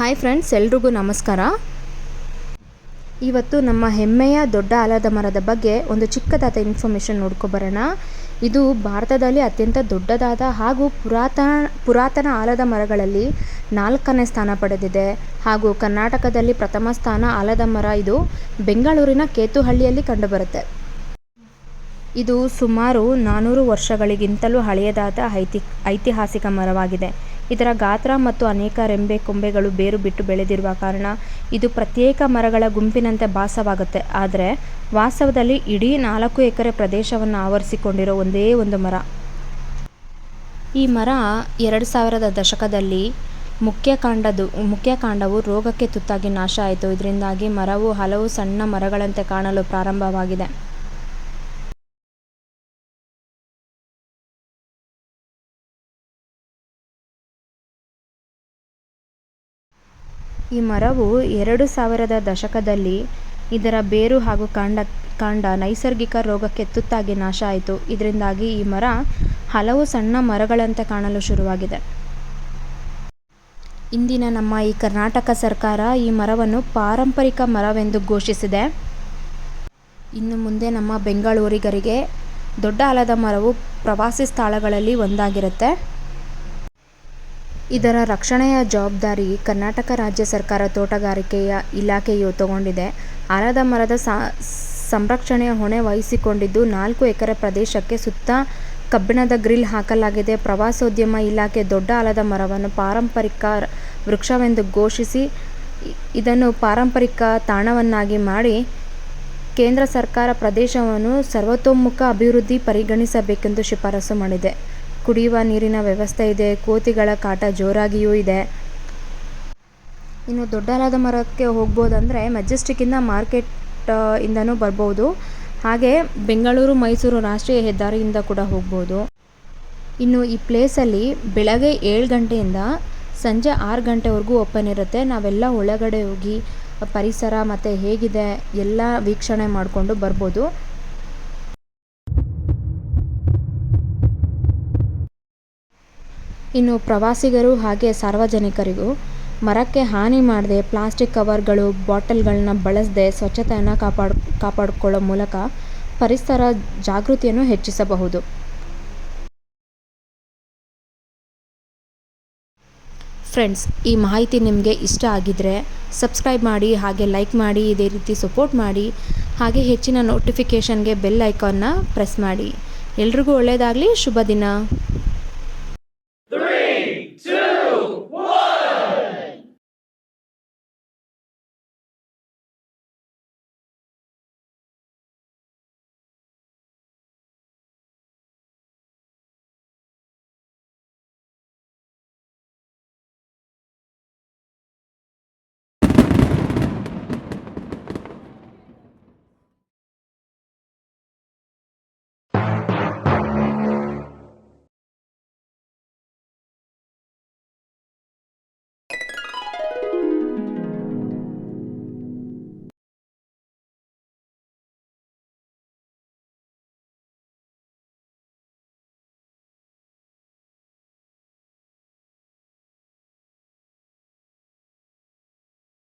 Hi friends, ಎಲ್ರಿಗೂ ನಮಸ್ಕಾರ. ಇವತ್ತು ನಮ್ಮ ಹೆಮ್ಮೆಯ ದೊಡ್ಡ ಆಲದ ಮರದ ಬಗ್ಗೆ ಒಂದು ಚಿಕ್ಕದಾದ ಇನ್ಫಾರ್ಮೇಷನ್ ನೋಡ್ಕೊಬರೋಣ. ಇದು ಭಾರತದಲ್ಲಿ ಅತ್ಯಂತ ದೊಡ್ಡದಾದ ಹಾಗೂ ಪುರಾತನ ಆಲದ ಮರಗಳಲ್ಲಿ 4ನೇ ಸ್ಥಾನ ಪಡೆದಿದೆ. ಹಾಗೂ ಕರ್ನಾಟಕದಲ್ಲಿ ಪ್ರಥಮ ಸ್ಥಾನ ಆಲದ ಮರ ಇದು ಬೆಂಗಳೂರಿನ ಕೇತುಹಳ್ಳಿಯಲ್ಲಿ ಕಂಡುಬರುತ್ತೆ. ಇದು ಸುಮಾರು 400 ವರ್ಷಗಳಿಗಿಂತಲೂ ಹಳೆಯದಾದ ಐತಿಹಾಸಿಕ ಮರವಾಗಿದೆ. ಇದರ ಗಾತ್ರ ಮತ್ತು ಅನೇಕ ರೆಂಬೆ ಕೊಂಬೆಗಳು ಬೇರು ಬಿಟ್ಟು ಬೆಳೆದಿರುವ ಕಾರಣ ಇದು ಪ್ರತ್ಯೇಕ ಮರಗಳ ಗುಂಪಿನಂತೆ ಭಾಸವಾಗುತ್ತೆ. ಆದರೆ ವಾಸ್ತವದಲ್ಲಿ ಇಡೀ 4 ಎಕರೆ ಪ್ರದೇಶವನ್ನು ಆವರಿಸಿಕೊಂಡಿರೋ ಒಂದೇ ಒಂದು ಮರ. ಈ ಮರ 2000ರ ದಶಕದಲ್ಲಿ ಮುಖ್ಯ ಕಾಂಡವು ರೋಗಕ್ಕೆ ತುತ್ತಾಗಿ ನಾಶ ಆಯಿತು. ಇದರಿಂದಾಗಿ ಮರವು ಹಲವು ಸಣ್ಣ ಮರಗಳಂತೆ ಕಾಣಲು ಪ್ರಾರಂಭವಾಗಿದೆ. ಈ ಮರವು 2000ರ ದಶಕದಲ್ಲಿ ಇದರ ಬೇರು ಹಾಗೂ ಕಾಂಡ ನೈಸರ್ಗಿಕ ರೋಗಕ್ಕೆ ತುತ್ತಾಗಿ ನಾಶ ಆಯಿತು. ಇದರಿಂದಾಗಿ ಈ ಮರ ಹಲವು ಸಣ್ಣ ಮರಗಳಂತೆ ಕಾಣಲು ಶುರುವಾಗಿದೆ. ಇಂದಿನ ನಮ್ಮ ಈ ಕರ್ನಾಟಕ ಸರ್ಕಾರ ಈ ಮರವನ್ನು ಪಾರಂಪರಿಕ ಮರವೆಂದು ಘೋಷಿಸಿದೆ. ಇನ್ನು ಮುಂದೆ ನಮ್ಮ ಬೆಂಗಳೂರಿಗರಿಗೆ ದೊಡ್ಡ ಆಲದ ಮರವು ಪ್ರವಾಸಿ ಸ್ಥಳಗಳಲ್ಲಿ ಒಂದಾಗಿರುತ್ತೆ. ಇದರ ರಕ್ಷಣೆಯ ಜವಾಬ್ದಾರಿ ಕರ್ನಾಟಕ ರಾಜ್ಯ ಸರ್ಕಾರ ತೋಟಗಾರಿಕೆಯ ಇಲಾಖೆಯು ತಗೊಂಡಿದೆ. ಆಲದ ಮರದ ಸಂರಕ್ಷಣೆಯ ಹೊಣೆ ವಹಿಸಿಕೊಂಡಿದ್ದು 4 ಎಕರೆ ಪ್ರದೇಶಕ್ಕೆ ಸುತ್ತ ಕಬ್ಬಿಣದ ಗ್ರಿಲ್ ಹಾಕಲಾಗಿದೆ. ಪ್ರವಾಸೋದ್ಯಮ ಇಲಾಖೆ ದೊಡ್ಡ ಆಲದ ಮರವನ್ನು ಪಾರಂಪರಿಕ ವೃಕ್ಷವೆಂದು ಘೋಷಿಸಿ ಇದನ್ನು ಪಾರಂಪರಿಕ ತಾಣವನ್ನಾಗಿ ಮಾಡಿ ಕೇಂದ್ರ ಸರ್ಕಾರ ಪ್ರದೇಶವನ್ನು ಸರ್ವತೋಮುಖ ಅಭಿವೃದ್ಧಿ ಪರಿಗಣಿಸಬೇಕೆಂದು ಶಿಫಾರಸು ಮಾಡಿದೆ. ಕುಡಿಯುವ ನೀರಿನ ವ್ಯವಸ್ಥೆ ಇದೆ. ಕೋತಿಗಳ ಕಾಟ ಜೋರಾಗಿಯೂ ಇದೆ. ಇನ್ನು ದೊಡ್ಡ ಆಲದ ಮರಕ್ಕೆ ಹೋಗ್ಬೋದಂದರೆ ಮೆಜೆಸ್ಟಿಕ್ಕಿಂದ ಮಾರ್ಕೆಟ್ ಇಂದನೂ ಬರ್ಬೋದು. ಹಾಗೆ ಬೆಂಗಳೂರು ಮೈಸೂರು ರಾಷ್ಟ್ರೀಯ ಹೆದ್ದಾರಿಯಿಂದ ಕೂಡ ಹೋಗ್ಬೋದು. ಇನ್ನು ಈ ಪ್ಲೇಸಲ್ಲಿ ಬೆಳಗ್ಗೆ 7 ಗಂಟೆಯಿಂದ ಸಂಜೆ 6 ಗಂಟೆವರೆಗೂ ಓಪನ್ ಇರುತ್ತೆ. ನಾವೆಲ್ಲ ಒಳಗಡೆ ಹೋಗಿ ಪರಿಸರ ಮತ್ತು ಹೇಗಿದೆ ಎಲ್ಲ ವೀಕ್ಷಣೆ ಮಾಡಿಕೊಂಡು ಬರ್ಬೋದು. ಇನ್ನು ಪ್ರವಾಸಿಗರು ಹಾಗೆ ಸಾರ್ವಜನಿಕರಿಗೂ ಮರಕ್ಕೆ ಹಾನಿ ಮಾಡದೆ ಪ್ಲಾಸ್ಟಿಕ್ ಕವರ್ಗಳು, ಬಾಟಲ್ಗಳನ್ನ ಬಳಸದೆ ಸ್ವಚ್ಛತೆಯನ್ನು ಕಾಪಾಡಿಕೊಳ್ಳೋ ಮೂಲಕ ಪರಿಸರ ಜಾಗೃತಿಯನ್ನು ಹೆಚ್ಚಿಸಬಹುದು. ಫ್ರೆಂಡ್ಸ್, ಈ ಮಾಹಿತಿ ನಿಮಗೆ ಇಷ್ಟ ಆಗಿದ್ದರೆ ಸಬ್ಸ್ಕ್ರೈಬ್ ಮಾಡಿ, ಹಾಗೆ ಲೈಕ್ ಮಾಡಿ, ಇದೇ ರೀತಿ ಸಪೋರ್ಟ್ ಮಾಡಿ, ಹಾಗೆ ಹೆಚ್ಚಿನ ನೋಟಿಫಿಕೇಷನ್ಗೆ ಬೆಲ್ ಐಕಾನ್ನ ಪ್ರೆಸ್ ಮಾಡಿ. ಎಲ್ರಿಗೂ ಒಳ್ಳೆಯದಾಗಲಿ. ಶುಭ ದಿನ.